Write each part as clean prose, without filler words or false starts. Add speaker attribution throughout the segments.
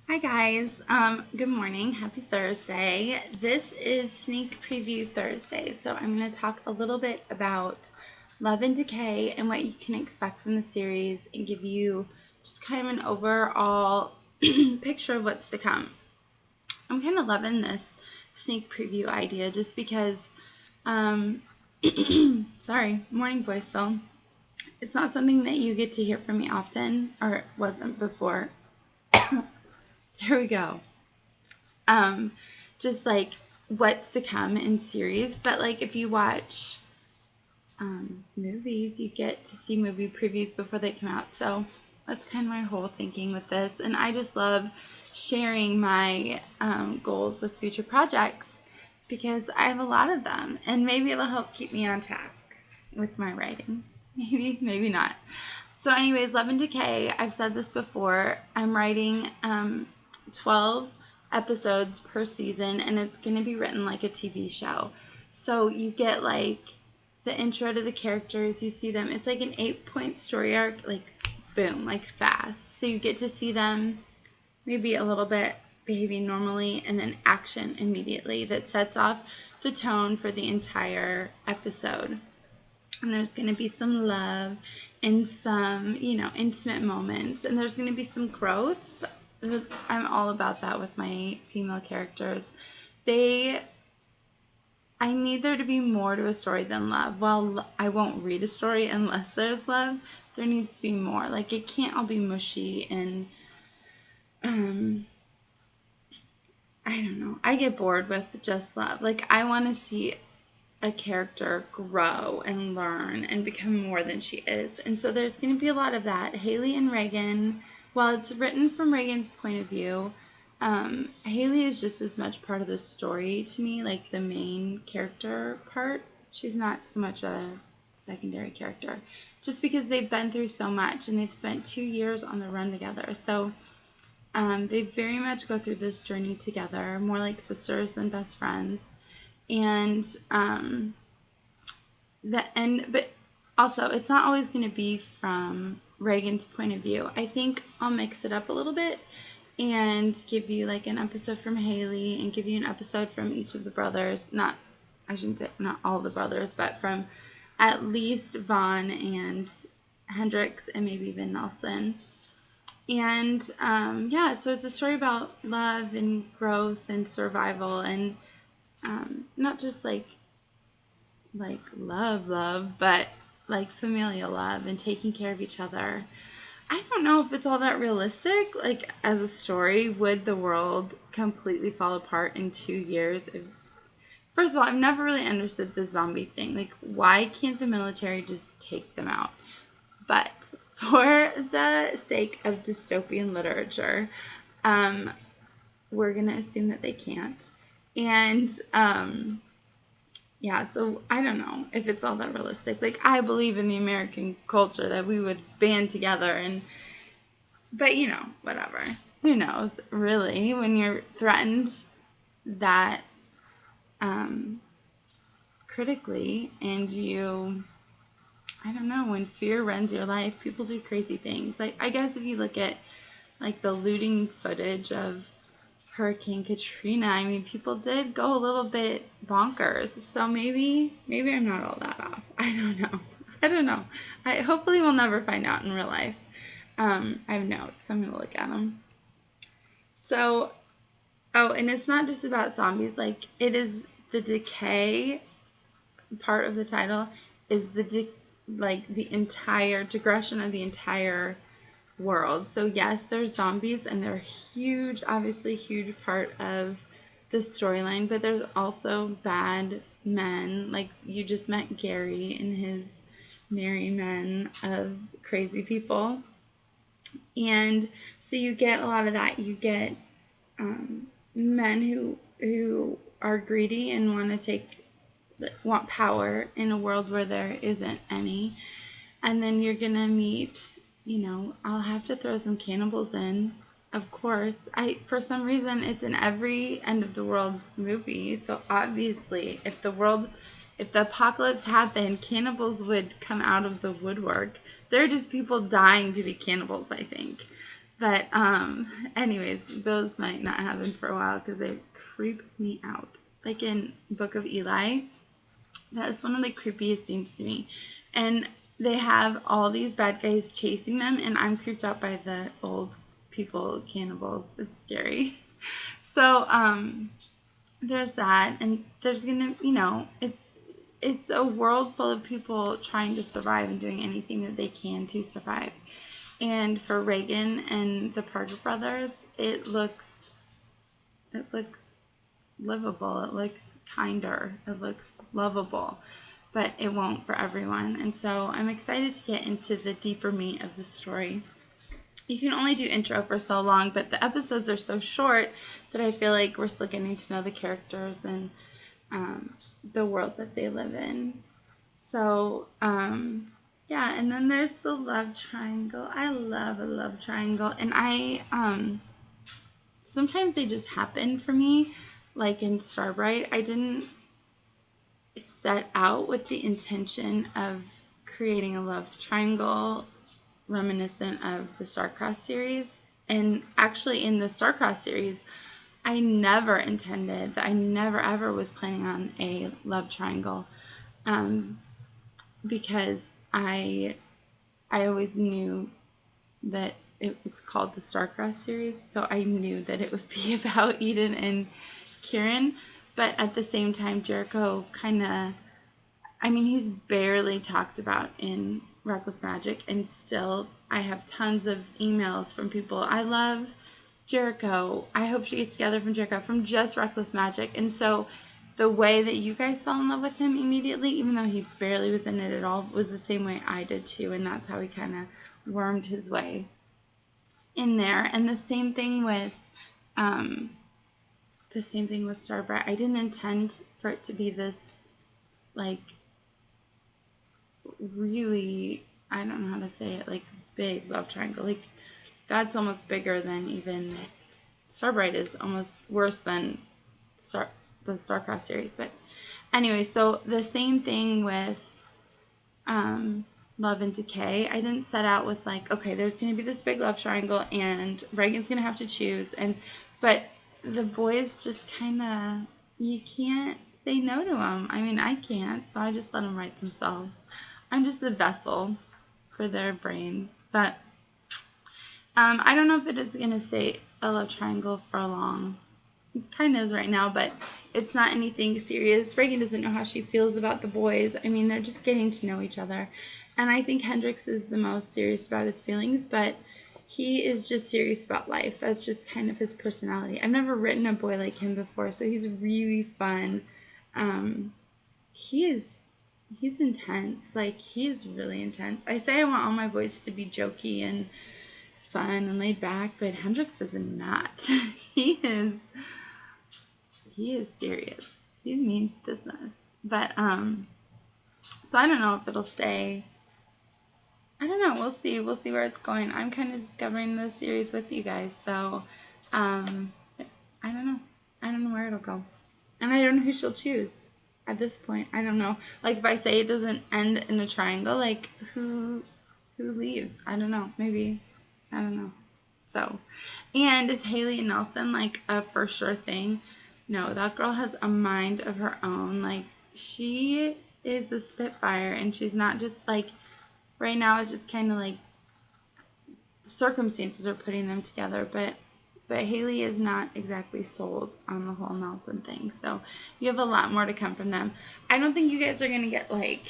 Speaker 1: Hi guys, good morning, happy Thursday. This is Sneak Preview Thursday, so I'm going to talk a little bit about Love and Decay and what you can expect from the series and give you just kind of an overall picture of what's to come. I'm kind of loving this sneak preview idea just because, um, sorry, morning voice, so it's not something that you get to hear from me often, or it wasn't before. Here we go. um, just like what's to come in series. But like if you watch movies, you get to see movie previews before they come out. So that's kind of my whole thinking with this. And I just love sharing my goals with future projects because I have a lot of them, and maybe it'll help keep me on task with my writing. Maybe, maybe not. So, anyways, Love and Decay, I've said this before. I'm writing 12 episodes per season, and it's going to be written like a TV show. So, you get like the intro to the characters, you see them. It's like an 8-point story arc, like boom, like fast. So, you get to see them maybe a little bit behaving normally, and then action immediately that sets off the tone for the entire episode. And there's going to be some love and some, intimate moments, and there's going to be some growth. I'm all about that with my female characters. They I need there to be more to a story than love. Well, I won't read a story unless there's love. There needs to be more. Like, it can't all be mushy and um I don't know. I get bored with just love. Like, I want to see a character grow and learn and become more than she is. And so there's going to be a lot of that. Haley and Reagan, while it's written from Reagan's point of view, Haley is just as much part of the story to me, like the main character part. She's not so much a secondary character, just because they've been through so much and they've spent 2 years on the run together. So they very much go through this journey together, more like sisters than best friends. And but also it's not always going to be from Reagan's point of view. I think I'll mix it up a little bit and give you like an episode from Haley and give you an episode from each of the brothers. I shouldn't say not all the brothers, but from at least Vaughn and Hendrix and maybe even Nelson. And yeah, so it's a story about love and growth and survival, and not just like love, but like familial love and taking care of each other. I don't know if it's all that realistic. Like, as a story, would the world completely fall apart in 2 years? First of all, I've never really understood the zombie thing. Like, why can't the military just take them out? But for the sake of dystopian literature, um, we're gonna assume that they can't. And yeah, so I don't know if it's all that realistic. Like, I believe in the American culture that we would band together but whatever. Who knows, really, when you're threatened that um, critically, and I don't know, when fear runs your life, people do crazy things. Like, I guess if you look at like the looting footage of Hurricane Katrina, I mean, people did go a little bit bonkers. So maybe I'm not all that off. I don't know. I don't know. I hopefully we'll never find out in real life. I have notes. So I'm gonna look at them. So, oh, and it's not just about zombies. Like, it is the decay part of the title is like the entire digression of the entire world. So yes, there's zombies and they're huge, obviously huge part of the storyline, but there's also bad men. Like, you just met Gary and his merry men of crazy people. And so you get a lot of that. You get men who are greedy and want power in a world where there isn't any. And then you're gonna meet, I'll have to throw some cannibals in, of course. For some reason, it's in every end of the world movie. So obviously, if the apocalypse happened, cannibals would come out of the woodwork. They're just people dying to be cannibals, I think. But anyways, those might not happen for a while because they creep me out. Like in Book of Eli, that is one of the creepiest scenes to me. And they have all these bad guys chasing them, and I'm creeped out by the old people cannibals. It's scary. So there's that, and there's gonna, it's a world full of people trying to survive and doing anything that they can to survive. And for Reagan and the Parker brothers, it looks livable. It looks kinder. It looks lovable. But it won't for everyone. And so I'm excited to get into the deeper meat of the story. You can only do intro for so long, but the episodes are so short that I feel like we're still getting to know the characters and the world that they live in. So, yeah, and then there's the love triangle. I love a love triangle, and sometimes they just happen for me, like in Starbright. I didn't set out with the intention of creating a love triangle reminiscent of the Starcross series. And actually, in the Starcross series, I never intended, I never ever was planning on a love triangle, because I always knew that it was called the Starcross series, so I knew that it would be about Eden and Kieran. But at the same time, Jericho kind of, I mean, he's barely talked about in Reckless Magic, and still I have tons of emails from people. I love Jericho. I hope she gets together from Jericho from just Reckless Magic. And so the way that you guys fell in love with him immediately, even though he barely was in it at all, was the same way I did too. And that's how he kind of wormed his way in there. And the same thing with Starbright. I didn't intend for it to be this, like, really, I don't know how to say it, like, big love triangle. Like, that's almost bigger than even Starbright is almost worse than the Starcross series. But anyway, so the same thing with Love and Decay. I didn't set out with like, okay, there's going to be this big love triangle and Reagan's going to have to choose. But the boys just kind of, you can't say no to them. I mean, I can't, so I just let them write themselves. I'm just a vessel for their brains. But I don't know if it is going to say a love triangle for long. It kind of is right now, but it's not anything serious. Reagan doesn't know how she feels about the boys. I mean, they're just getting to know each other. And I think Hendrix is the most serious about his feelings, but he is just serious about life. That's just kind of his personality. I've never written a boy like him before, so he's really fun. He's intense. Like, he is really intense. I say I want all my boys to be jokey and fun and laid back, but Hendrix is not. he is serious. He means business. But so I don't know if it'll stay. I don't know. We'll see. We'll see where it's going. I'm kind of discovering the series with you guys, so I don't know. I don't know where it'll go, and I don't know who she'll choose. At this point, I don't know. Like, if I say it doesn't end in a triangle, like, who leaves? I don't know. Maybe, I don't know. So, and is Haley and Nelson like a for sure thing? No, that girl has a mind of her own. Like, she is a spitfire, and she's not just like, right now it's just kind of like circumstances are putting them together, but Haley is not exactly sold on the whole Nelson thing. So you have a lot more to come from them. I don't think you guys are gonna get like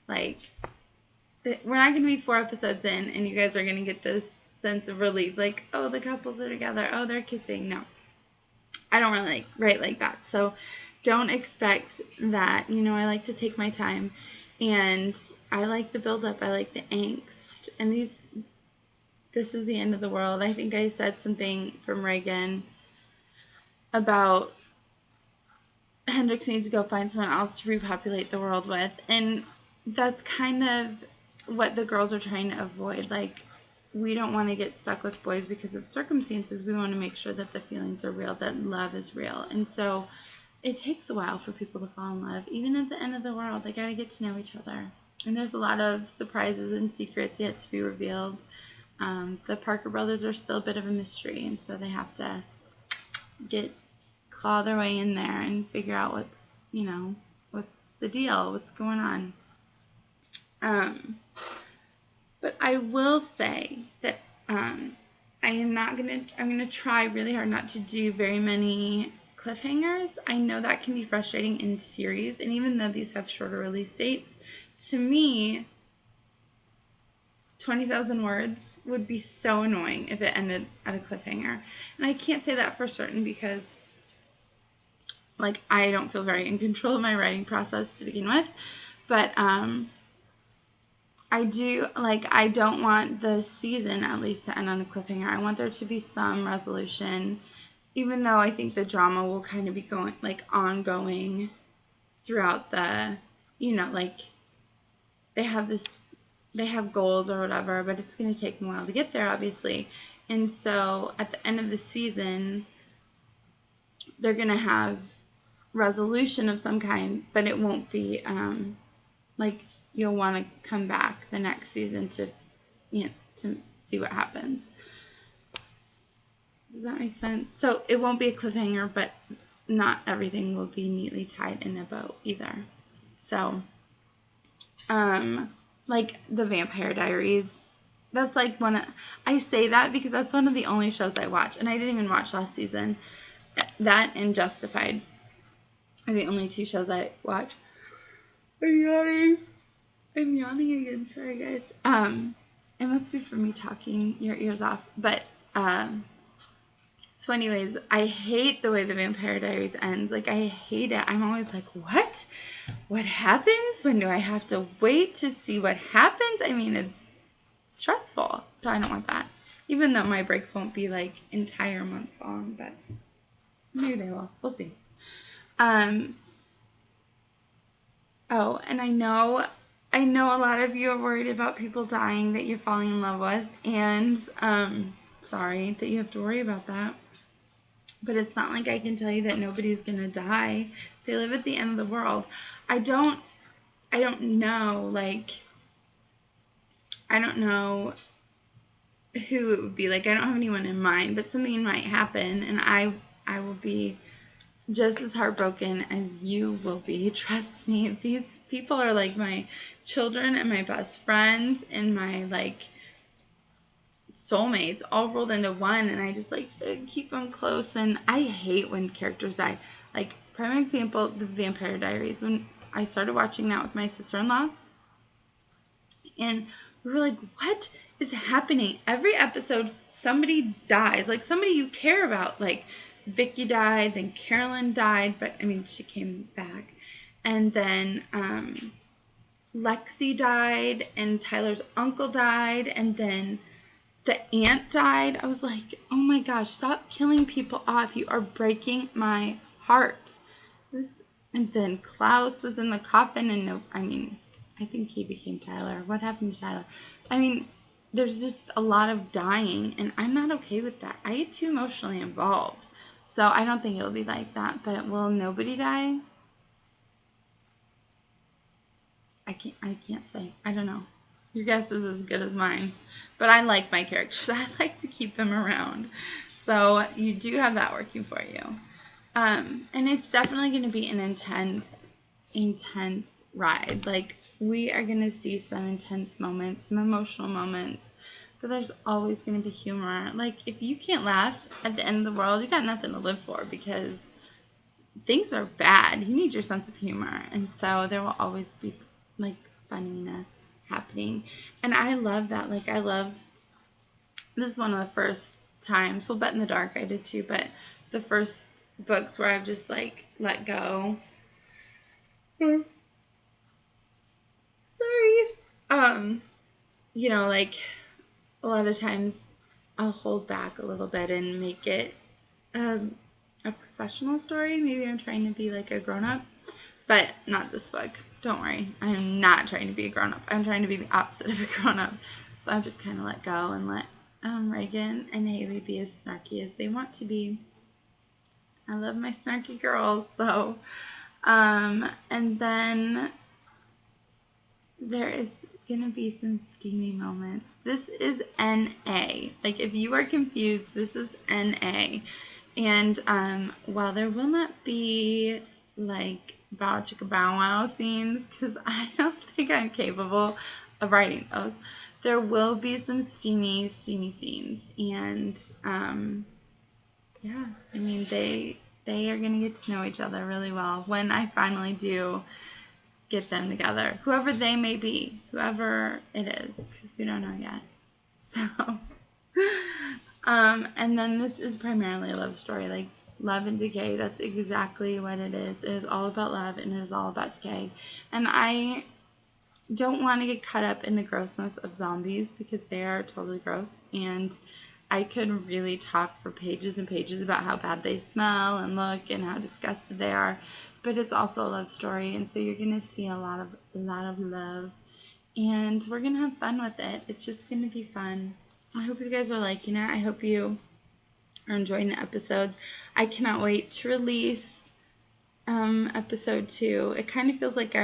Speaker 1: we're not gonna be 4 episodes in and you guys are gonna get this sense of relief, like, oh, the couples are together, oh, they're kissing. No, I don't really write like that. So don't expect that. You know, I like to take my time, and I like the build up. I like the angst, and this is the end of the world. I think I said something from Reagan about Hendrix needs to go find someone else to repopulate the world with, and that's kind of what the girls are trying to avoid. Like, we don't want to get stuck with boys because of circumstances. We want to make sure that the feelings are real, that love is real. And so it takes a while for people to fall in love. Even at the end of the world, they got to get to know each other. And there's a lot of surprises and secrets yet to be revealed. The Parker brothers are still a bit of a mystery, and so they have to claw their way in there and figure out what's the deal, what's going on. But I will say that I'm gonna try really hard not to do very many cliffhangers. I know that can be frustrating in series, and even though these have shorter release dates, to me, 20,000 words would be so annoying if it ended at a cliffhanger. And I can't say that for certain because, like, I don't feel very in control of my writing process to begin with. But I don't want the season at least to end on a cliffhanger. I want there to be some resolution, even though I think the drama will kind of be ongoing throughout the, like, they have goals or whatever, but it's going to take them a while to get there, obviously. And so at the end of the season, they're going to have resolution of some kind, but it won't be like you'll want to come back the next season to see what happens. Does that make sense? So it won't be a cliffhanger, but not everything will be neatly tied in a bow either. So, like the Vampire Diaries, that's like I say that because that's one of the only shows I watch, and I didn't even watch last season. That and Justified are the only two shows I watch. I'm yawning again. Sorry, guys. It must be from me talking your ears off. But so anyways, I hate the way the Vampire Diaries ends. Like, I hate it. I'm always like, what? What happens? When do I have to wait to see what happens? I mean, it's stressful. So I don't want that. Even though my breaks won't be like entire months long, but maybe they will. We'll see. Oh, and I know a lot of you are worried about people dying that you're falling in love with, and sorry that you have to worry about that. But it's not like I can tell you that nobody's gonna die. They live at the end of the world. I don't know, like, I don't know who it would be. Like, I don't have anyone in mind, but something might happen, and I will be just as heartbroken as you will be. Trust me. These people are like my children and my best friends and my like soulmates all rolled into one, and I just like keep them close. And I hate when characters die. Like, prime example, the Vampire Diaries. When I started watching that with my sister-in-law, and we were like, what is happening? Every episode somebody dies, like somebody you care about. Like, Vicky died, then Carolyn died, but I mean, she came back. And then Lexi died, and Tyler's uncle died, and then the aunt died. I was like, oh my gosh, stop killing people off. You are breaking my heart. And then Klaus was in the coffin, and I think he became Tyler. What happened to Tyler? I mean, there's just a lot of dying, and I'm not okay with that. I get too emotionally involved. So I don't think it'll be like that. But will nobody die? I can't say. I don't know. Your guess is as good as mine. But I like my characters. I like to keep them around. So you do have that working for you. And it's definitely going to be an intense ride. Like, we are going to see some intense moments, some emotional moments. But there's always going to be humor. Like, if you can't laugh at the end of the world, you got nothing to live for, because things are bad. You need your sense of humor. And so there will always be, like, funniness happening. And I love that. Like, this is one of the first times, well, Bet in the Dark I did too, but the first books where I've just, like, let go. Sorry. Like, a lot of times I'll hold back a little bit and make it a professional story. Maybe I'm trying to be like a grown-up, but not this book. Don't worry. I am not trying to be a grown-up. I'm trying to be the opposite of a grown-up. So I've just kind of let go and let Reagan and Haley be as snarky as they want to be. I love my snarky girls. So, and then there is gonna be some steamy moments. This is NA. Like, if you are confused, this is NA. And while there will not be like bow chicka bow wow scenes, because I don't think I'm capable of writing those, there will be some steamy scenes. And yeah, I mean they are gonna get to know each other really well when I finally do get them together, whoever they may be, whoever it is, because we don't know yet. So, and then this is primarily a love story, like Love and Decay. That's exactly what it is. It is all about love and it is all about decay. And I don't want to get caught up in the grossness of zombies because they are totally gross. And I could really talk for pages and pages about how bad they smell and look and how disgusted they are. But it's also a love story, and so you're gonna see a lot of love, and we're gonna have fun with it. It's just gonna be fun. I hope you guys are liking it. I hope you are enjoying the episodes. I cannot wait to release episode 2. It kind of feels like I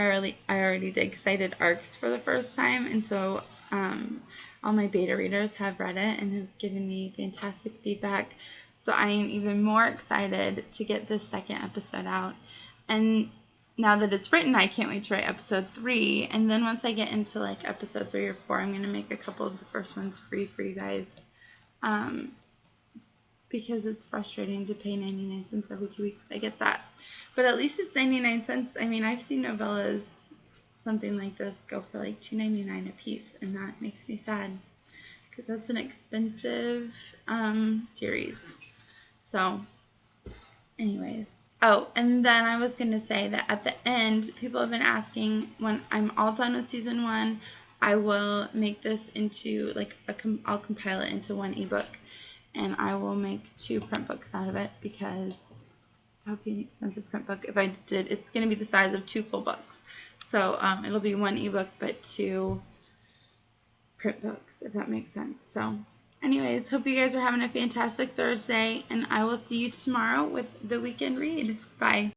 Speaker 1: already did, because I did arcs for the first time, and so all my beta readers have read it and have given me fantastic feedback. So I am even more excited to get this second episode out. And now that it's written, I can't wait to write episode 3. And then once I get into like episode 3 or 4, I'm going to make a couple of the first ones free for you guys. Because it's frustrating to pay 99 cents every 2 weeks. I get that. But at least it's 99 cents. I mean, I've seen novellas, something like this, go for like $2.99 a piece. And that makes me sad, because that's an expensive series. So, anyways. Oh, and then I was going to say that at the end, people have been asking, when I'm all done with season 1, I will make this into, like, I'll compile it into one ebook. And I will make 2 print books out of it, because that would be an expensive print book if I did. It's going to be the size of 2 full books. So it'll be 1 ebook, but 2 print books, if that makes sense. So anyways, hope you guys are having a fantastic Thursday, and I will see you tomorrow with the weekend read. Bye.